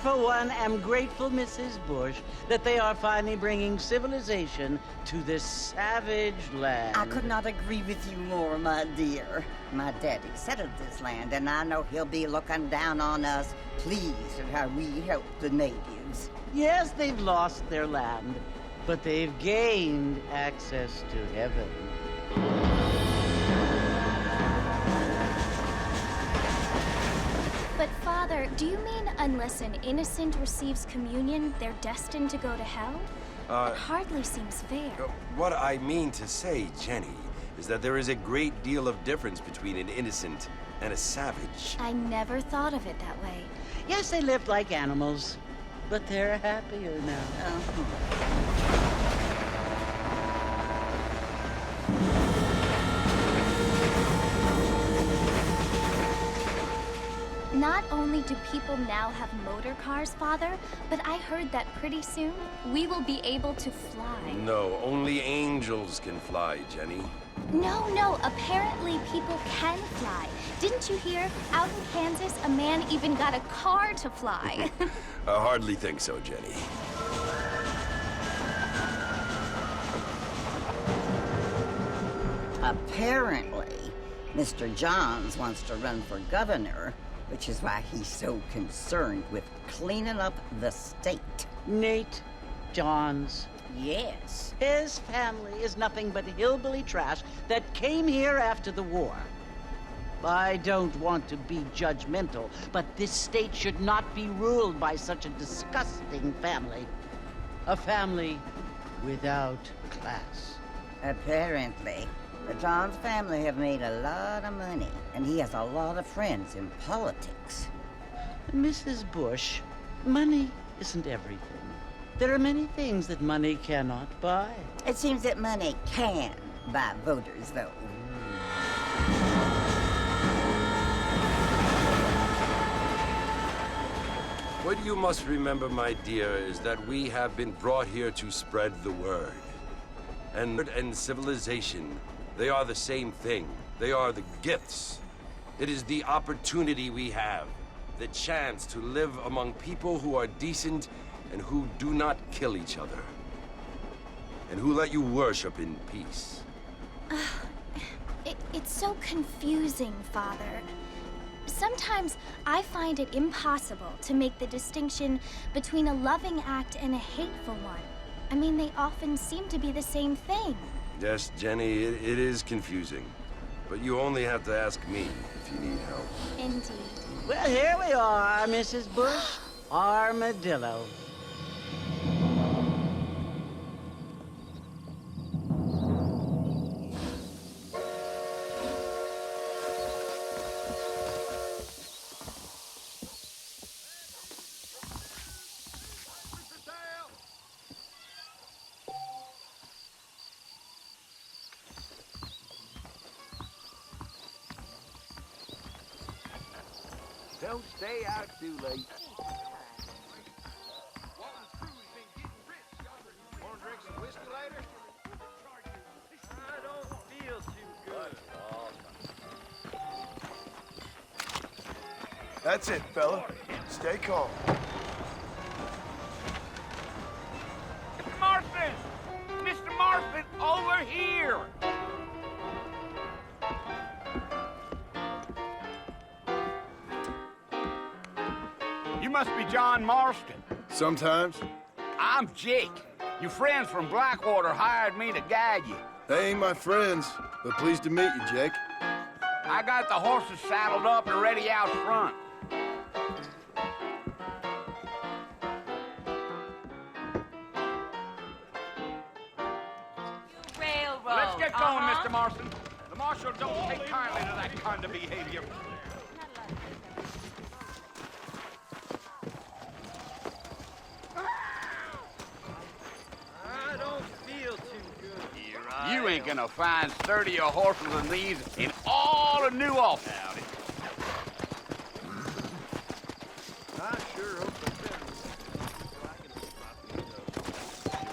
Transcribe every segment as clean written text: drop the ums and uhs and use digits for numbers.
for one, am grateful, Mrs. Bush, that they are finally bringing civilization to this savage land. I could not agree with you more, my dear. My daddy settled this land, and I know he'll be looking down on us, pleased at how we help the natives. Yes, they've lost their land, but they've gained access to heaven. But Father, do you mean unless an innocent receives communion, they're destined to go to hell? It hardly seems fair. What I mean to say, Jenny, is that there is a great deal of difference between an innocent and a savage. I never thought of it that way. Yes, they lived like animals, but they're happier now. Not only do people now have motor cars, Father, but I heard that pretty soon we will be able to fly. No, only angels can fly, Jenny. No, apparently people can fly. Didn't you hear? Out in Kansas, a man even got a car to fly. I hardly think so, Jenny. Apparently, Mr. Johns wants to run for governor, which is why he's so concerned with cleaning up the state. Nate Johns. Yes. His family is nothing but hillbilly trash that came here after the war. I don't want to be judgmental, but this state should not be ruled by such a disgusting family. A family without class. Apparently. The Johns family have made a lot of money, and he has a lot of friends in politics. Mrs. Bush, money isn't everything. There are many things that money cannot buy. It seems that money can buy voters, though. What you must remember, my dear, is that we have been brought here to spread the word. And civilization, they are the same thing. They are the gifts. It is the opportunity we have, the chance to live among people who are decent and who do not kill each other, and who let you worship in peace. It's so confusing, Father. Sometimes I find it impossible to make the distinction between a loving act and a hateful one. I mean, they often seem to be the same thing. Yes, Jenny, it is confusing. But you only have to ask me if you need help. Indeed. Well, here we are, Mrs. Bush. Armadillo. Don't stay out too late. Want to drink some whiskey later? I don't feel too good. That's it, fella. Stay calm. Mr. Marston! Mr. Marston, over here! You must be John Marston. Sometimes. I'm Jake. Your friends from Blackwater hired me to guide you. They ain't my friends, but pleased to meet you, Jake. I got the horses saddled up and ready out front. Railroad. Let's get going, Mr. Marston. The marshal don't take kindly to that kind of behavior. I don't feel too good. You ain't gonna find sturdier horses than these in all of New Ulster. I sure hope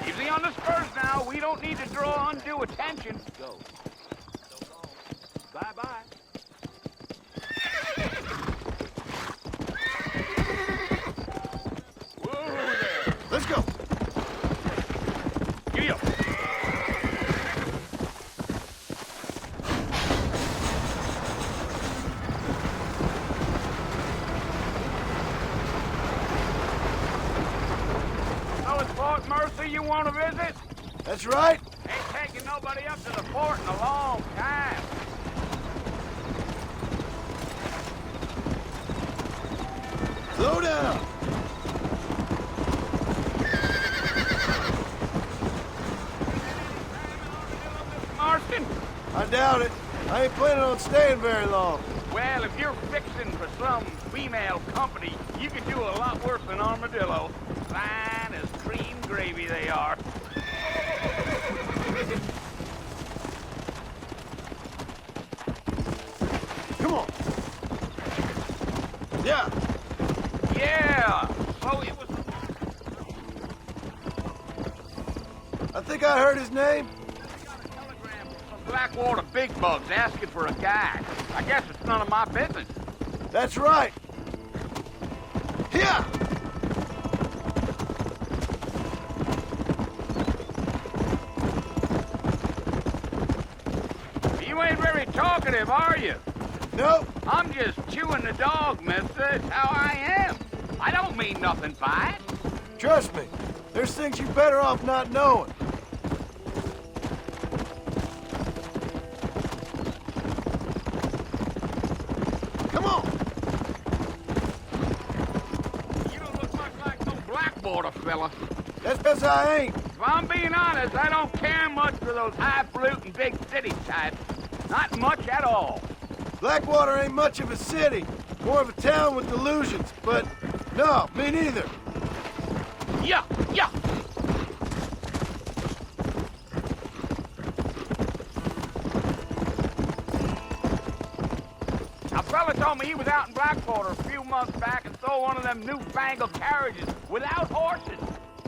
Easy on the spurs now. We don't need to draw undue attention. go. Bye-bye. you want to visit? That's right. Ain't taking nobody up to the fort in a long time. Slow down. Marston? I doubt it. I ain't planning on staying very long. Well, if you're fixing for some female company, you could do a lot worse than armadillo. Fine as cream gravy they are. Come on. Yeah. Yeah, so it was... I think I heard his name. Telegram from Blackwater big bugs asking for a guide. I guess it's none of my business. That's right. Here. You ain't very talkative, are you? Nope. I'm just chewing the dog, mister. It's how I am. I don't mean nothing by it. Trust me. There's things you're better off not knowing. Come on. You don't look much like no Blackwater fella. That's because I ain't. If I'm being honest, I don't care much for those highfalutin big city types. Not much at all. Blackwater ain't much of a city. More of a town with delusions. But no, me neither. Yeah, yeah. A fella told me he was out in Blackwater a few months back and saw one of them newfangled carriages without horses.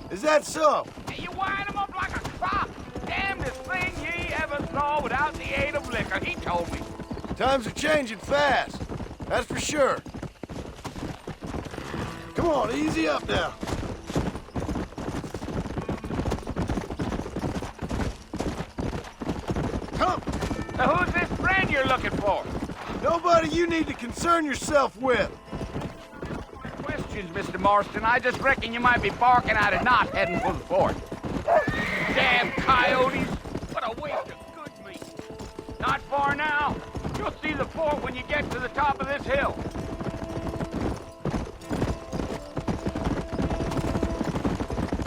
Is that so? And you wind them up like a crop. Damnedest thing ye ever saw without the aid of liquor, he told me. Times are changing fast. That's for sure. Come on, easy up now. Come. Now who's this friend you're looking for? Nobody you need to concern yourself with. Questions, Mr. Marston. I just reckon you might be barking out a knot heading for the fort. Damn coyotes! What a waste of good meat. Not far now. You'll see the fort when you get to the top of this hill.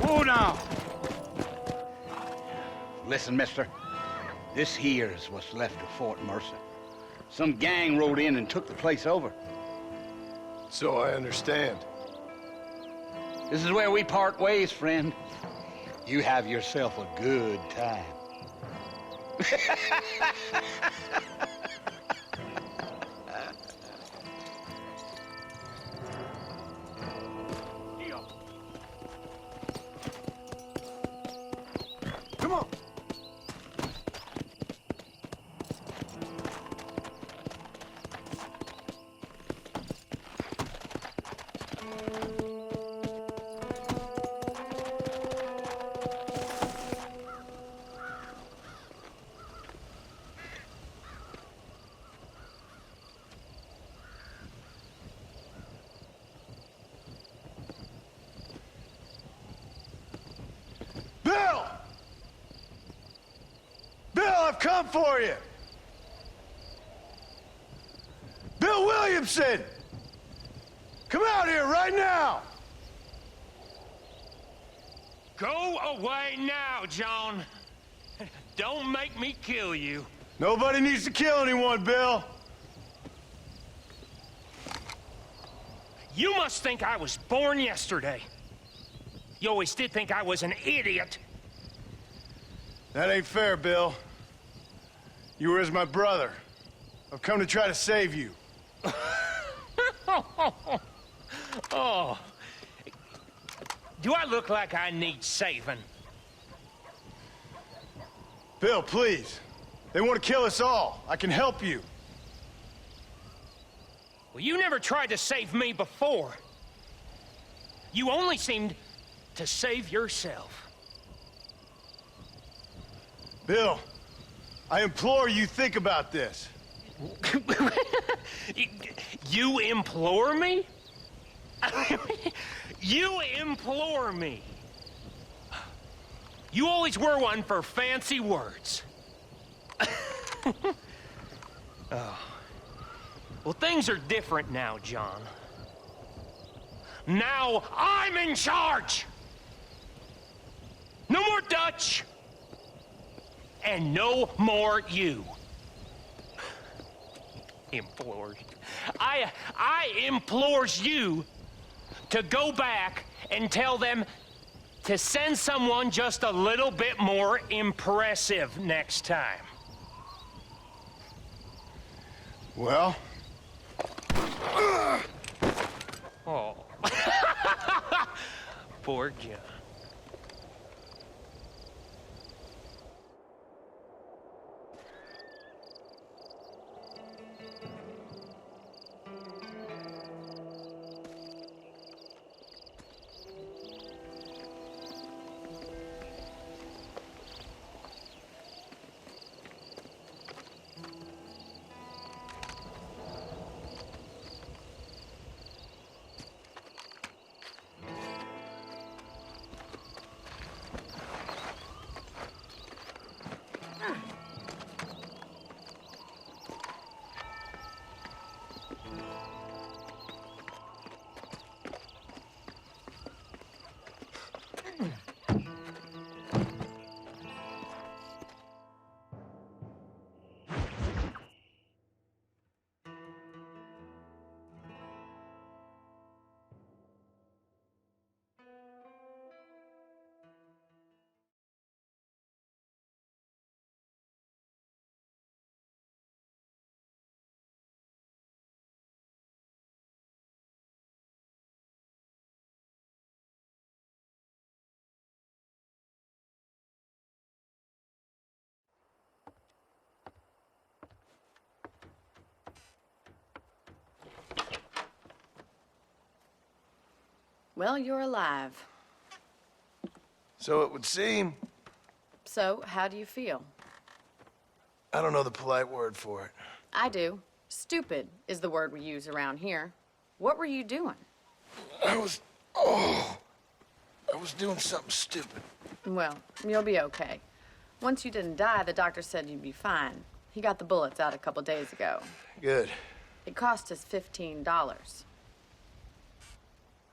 Whoa now. Listen, mister. This here's what's left of Fort Mercer. Some gang rode in and took the place over. So I understand. This is where we part ways, friend. You have yourself a good time. Come on. Bill! Bill, I've come for you! Bill Williamson! Come out here right now! Go away now, John. Don't make me kill you. Nobody needs to kill anyone, Bill. You must think I was born yesterday. You always did think I was an idiot. That ain't fair, Bill. You were as my brother. I've come to try to save you. Oh. Do I look like I need saving? Bill, please. They want to kill us all. I can help you. Well, you never tried to save me before. You only seemed to save yourself. Bill, I implore you think about this. You implore me? You implore me? You always were one for fancy words. Oh. Well, things are different now, John. Now I'm in charge! No more Dutch! And no more you. Implores. I implores you to go back and tell them to send someone just a little bit more impressive next time. Well? Oh. Poor John. Well, you're alive. So it would seem. So, how do you feel? I don't know the polite word for it. I do. Stupid is the word we use around here. What were you doing? I was doing something stupid. Well, you'll be okay. Once you didn't die, the doctor said you'd be fine. He got the bullets out a couple days ago. Good. It cost us $15.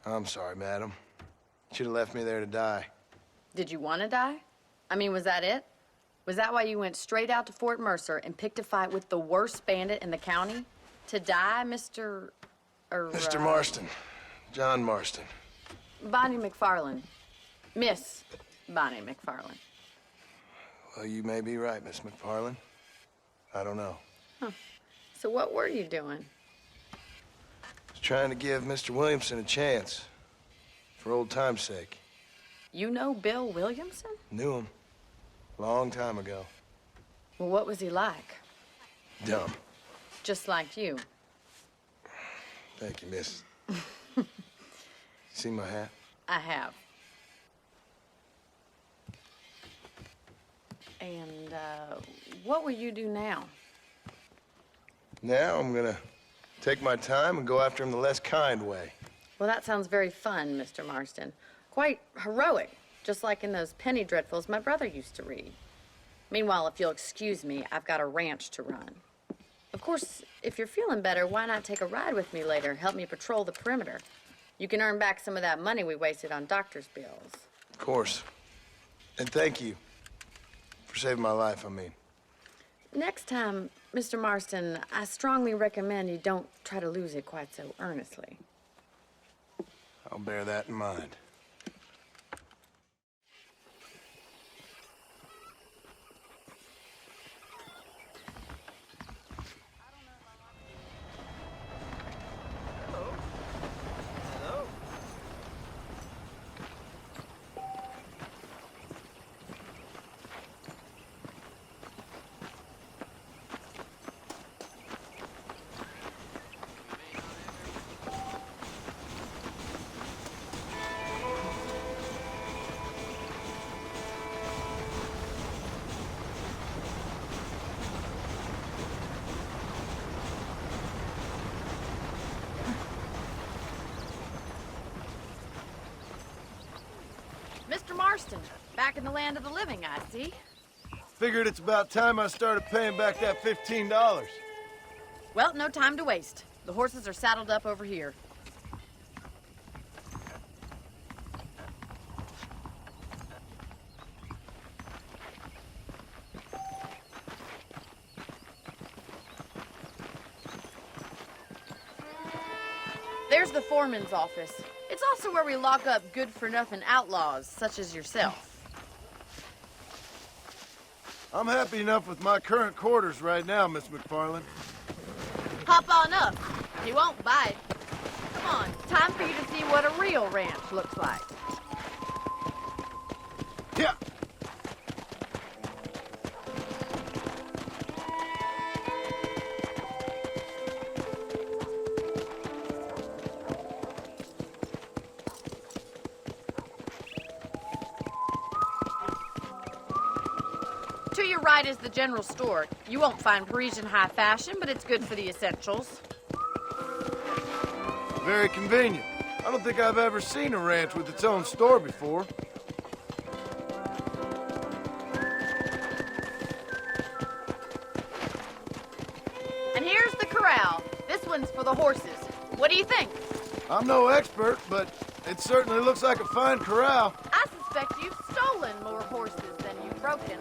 I'm sorry, madam. Should have left me there to die. Did you want to die? I mean, was that it? Was that why you went straight out to Fort Mercer and picked a fight with the worst bandit in the county? To die, Mr. Mr. Marston. John Marston. Bonnie McFarland. Miss Bonnie McFarland. Well, you may be right, Miss McFarland. I don't know. So what were you doing? I was trying to give Mr. Williamson a chance. For old time's sake. You know Bill Williamson? Knew him. Long time ago. Well, what was he like? Dumb. Just like you. Thank you, miss. See my hat? I have. And, what will you do now? Now I'm gonna take my time and go after him the less kind way. Well, that sounds very fun, Mr. Marston. Quite heroic, just like in those penny dreadfuls my brother used to read. Meanwhile, if you'll excuse me, I've got a ranch to run. Of course, if you're feeling better, why not take a ride with me later? Help me patrol the perimeter. You can earn back some of that money we wasted on doctor's bills. Of course. And thank you for saving my life, I mean. Next time, Mr. Marston, I strongly recommend you don't try to lose it quite so earnestly. I'll bear that in mind. Mr. Marston, Back in the land of the living, I see. Figured it's about time I started paying back that $15. Well, no time to waste. The horses are saddled up over here. There's the foreman's office. It's also where we lock up good-for-nothing outlaws, such as yourself. I'm happy enough with my current quarters right now, Miss McFarland. Hop on up. He won't bite. Come on, time for you to see what a real ranch looks like. Yeah. To your right is the general store. You won't find Parisian high fashion, but it's good for the essentials. Very convenient. I don't think I've ever seen a ranch with its own store before. And here's the corral. This one's for the horses. What do you think? I'm no expert, but it certainly looks like a fine corral. I suspect you've stolen more horses than you've broken.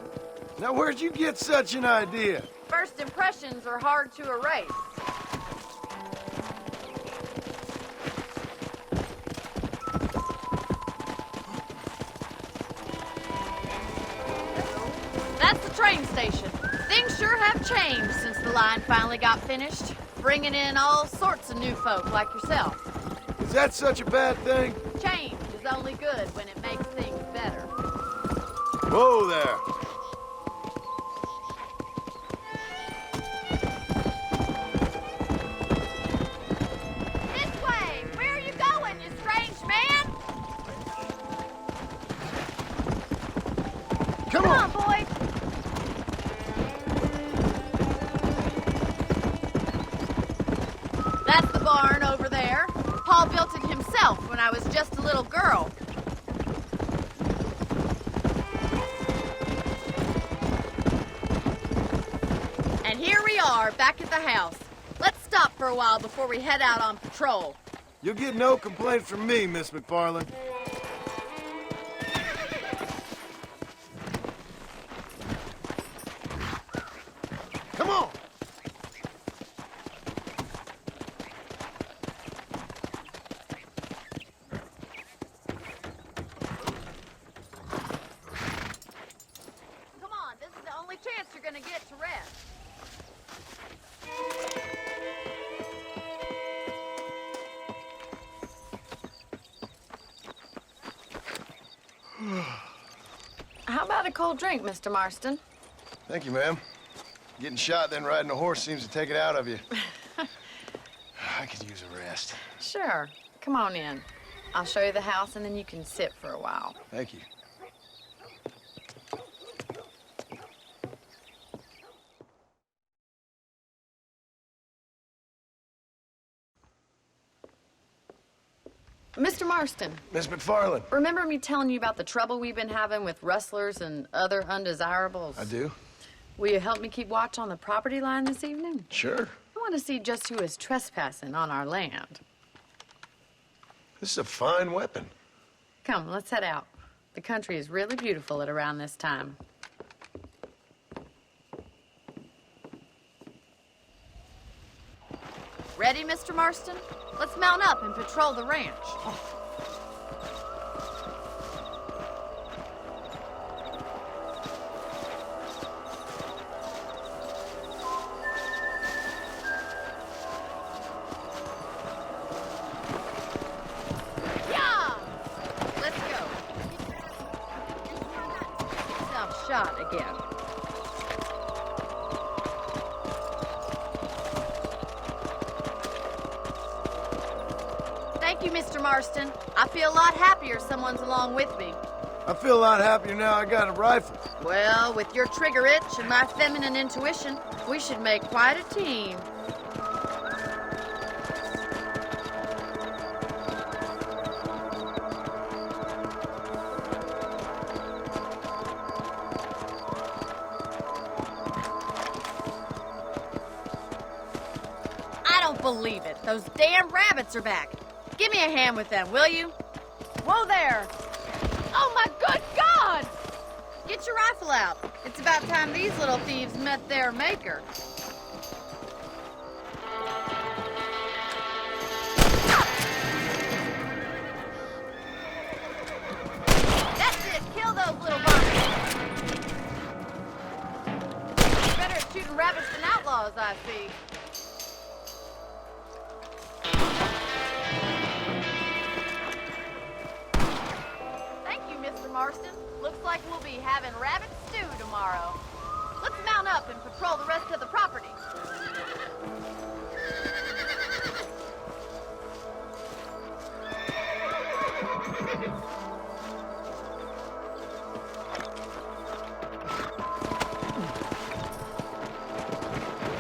Now, where'd you get such an idea? First impressions are hard to erase. That's the train station. Things sure have changed since the line finally got finished, bringing in all sorts of new folk like yourself. Is that such a bad thing? Change is only good when it makes things better. Whoa there. This way! Where are you going, you strange man? Come Come on. on, boy! That's the barn over there. Paul built it himself when I was just a little girl. And here we are, back at the house. Let's stop for a while before we head out on patrol. You'll get no complaints from me, Miss McFarland. Come on! Come on, this is the only chance you're gonna get to rest. How about a cold drink, Mr. Marston? Thank you, ma'am. Getting shot, then riding a horse seems to take it out of you. I could use a rest. Sure. Come on in. I'll show you the house, and then you can sit for a while. Thank you. Mr. Marston, Miss McFarland. remember me telling you about the trouble we've been having with rustlers and other undesirables? I do? Will you help me keep watch on the property line this evening? Sure. I want to see just who is trespassing on our land. This is a fine weapon. Come, let's head out. The country is really beautiful at around this time. Ready, Mr. Marston? Let's mount up and patrol the ranch. Yeah! Let's go. Self-shot again. Thank you, Mr. Marston. I feel a lot happier someone's along with me. I feel a lot happier now I got a rifle. Well, with your trigger itch and my feminine intuition, we should make quite a team. believe it. Those damn rabbits are back. Give me a hand with them, will you? Whoa there! Oh my good God! Get your rifle out. It's about time these little thieves met their maker. That's it. Kill those little buggers. Better at shooting rabbits than outlaws, I see. Thank you, Mr. Marston. Looks like we'll be having rabbit stew tomorrow. Let's mount up and patrol the rest of the property.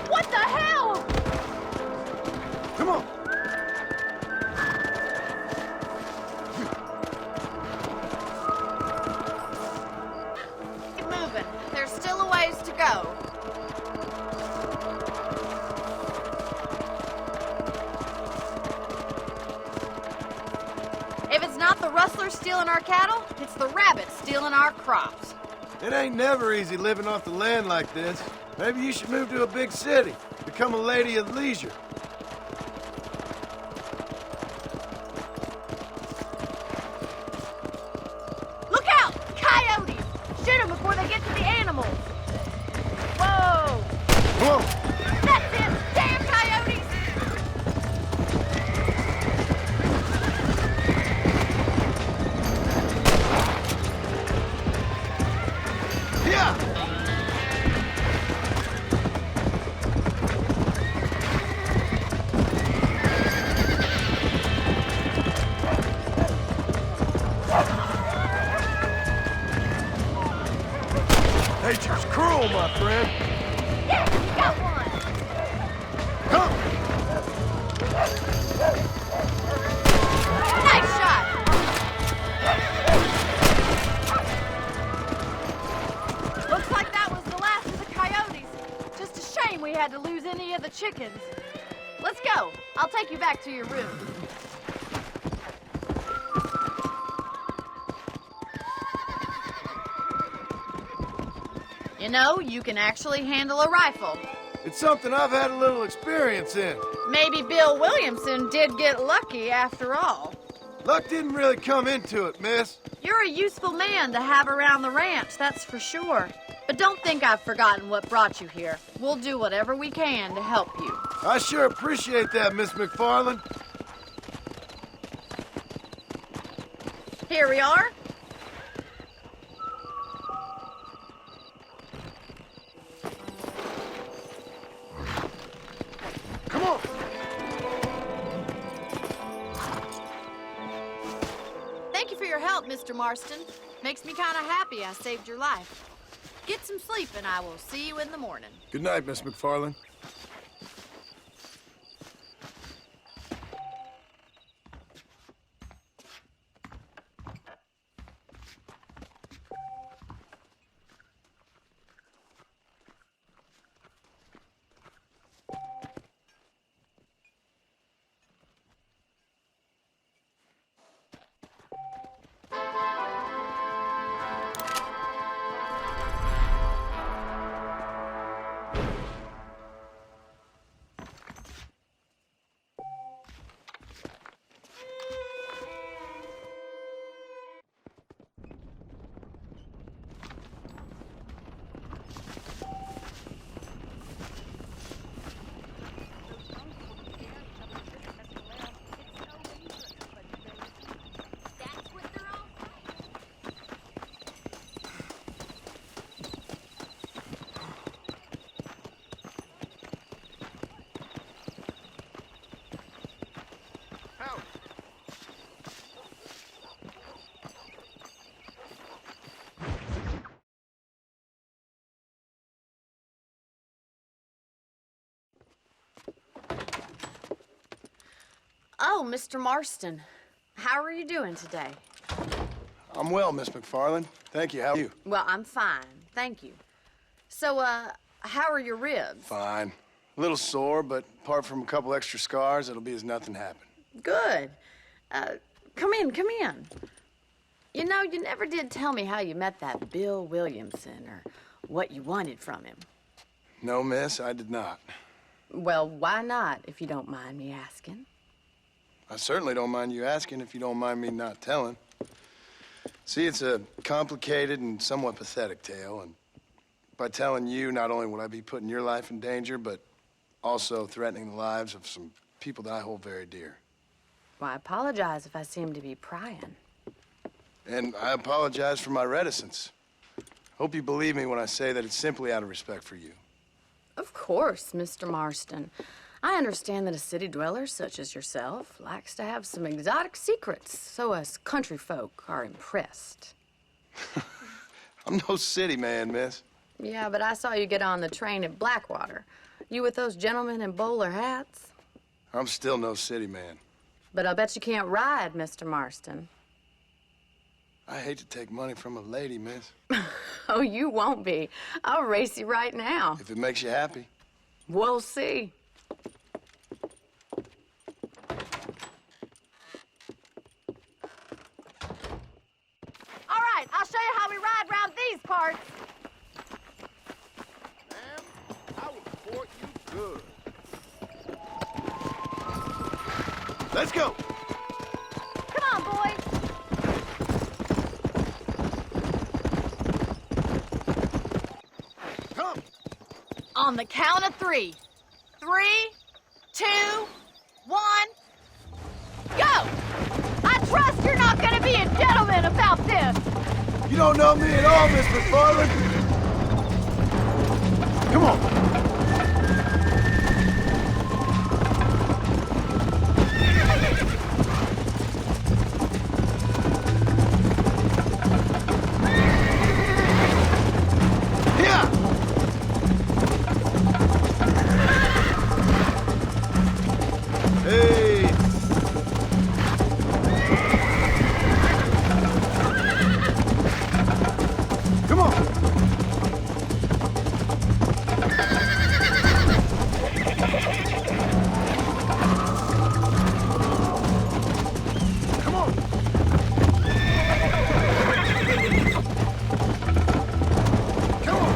What the hell? Come on! Keep moving. There's still a ways to go. If it's not the rustlers stealing our cattle, it's the rabbits stealing our crops. It ain't never easy living off the land like this. Maybe you should move to a big city. Become a lady of leisure. Look out! Coyotes! Shoot them before they get to the animals. Whoa! Come on! That's it! Damn coyotes! Yeah! Nature's cruel, my friend. Yes, you got one! Come! Nice shot! Looks like that was the last of the coyotes. Just a shame we had to lose any of the chickens. Let's go. I'll take you back to your room. You know, you can actually handle a rifle. It's something I've had a little experience in. Maybe Bill Williamson did get lucky after all. Luck didn't really come into it, miss. You're a useful man to have around the ranch, that's for sure. But don't think I've forgotten what brought you here. We'll do whatever we can to help you. I sure appreciate that, Miss McFarland. Here we are. Come on! Thank you for your help, Mr. Marston. Makes me kind of happy I saved your life. Get some sleep and I will see you in the morning. Good night, Miss McFarland. Oh, Mr. Marston. How are you doing today? I'm well, Miss McFarland. Thank you. How are you? Well, I'm fine. Thank you. So, how are your ribs? Fine. A little sore, but Apart from a couple extra scars, it'll be as nothing happened. Good. Come in, come in. You know, you never did tell me how you met that Bill Williamson or what you wanted from him. No, miss, I did not. Well, why not, if you don't mind me asking? I certainly don't mind you asking if you don't mind me not telling. See, it's a complicated and somewhat pathetic tale, and by telling you, not only would I be putting your life in danger, but also threatening the lives of some people that I hold very dear. Well, I apologize if I seem to be prying. And I apologize for my reticence. Hope you believe me when I say that it's simply out of respect for you. Of course, Mr. Marston. I understand that a city dweller such as yourself likes to have some exotic secrets, so us country folk are impressed. I'm no city man, miss. Yeah, but I saw you get on the train at Blackwater. You with those gentlemen in bowler hats? I'm still no city man. But I'll bet you can't ride, Mr. Marston. I hate to take money from a lady, miss. Oh, you won't be. I'll race you right now. If it makes you happy. We'll see. All right, I'll show you how we ride around these parts. Ma'am, I will support you good. Let's go! Come on, boys. Come! On the count of 3. 3, 2, 1, go! I trust you're not gonna be a gentleman about this. You don't know me at all, Miss McFarland. Come on. Hey! Come on! Come on! Come on!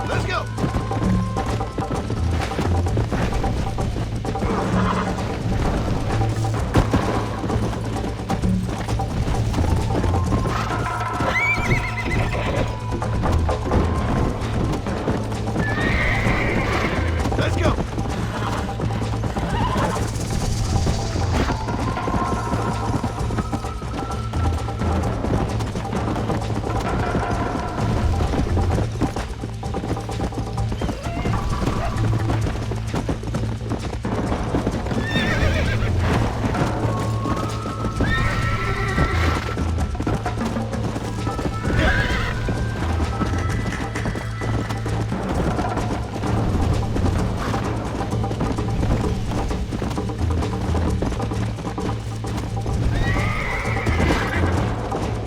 Let's go! Let's go!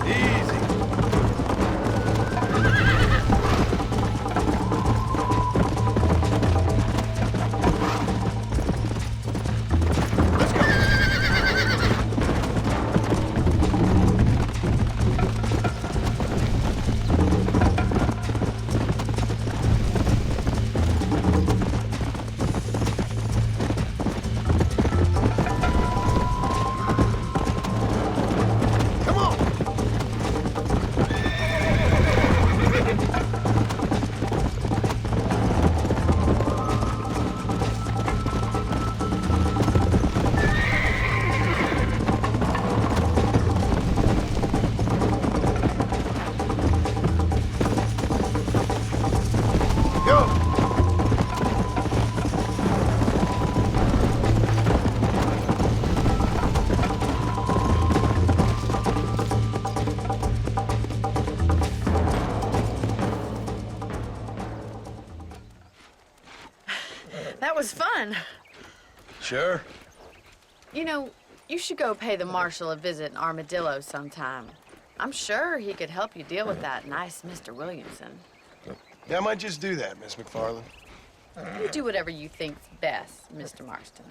Easy. Let's go. Come on. Go. That was fun. Sure. You know, you should go pay the marshal a visit in Armadillo sometime. I'm sure he could help you deal with that nice Mr. Williamson. Yeah, I might just do that, Miss McFarland. You do whatever you think's best, Mr. Marston.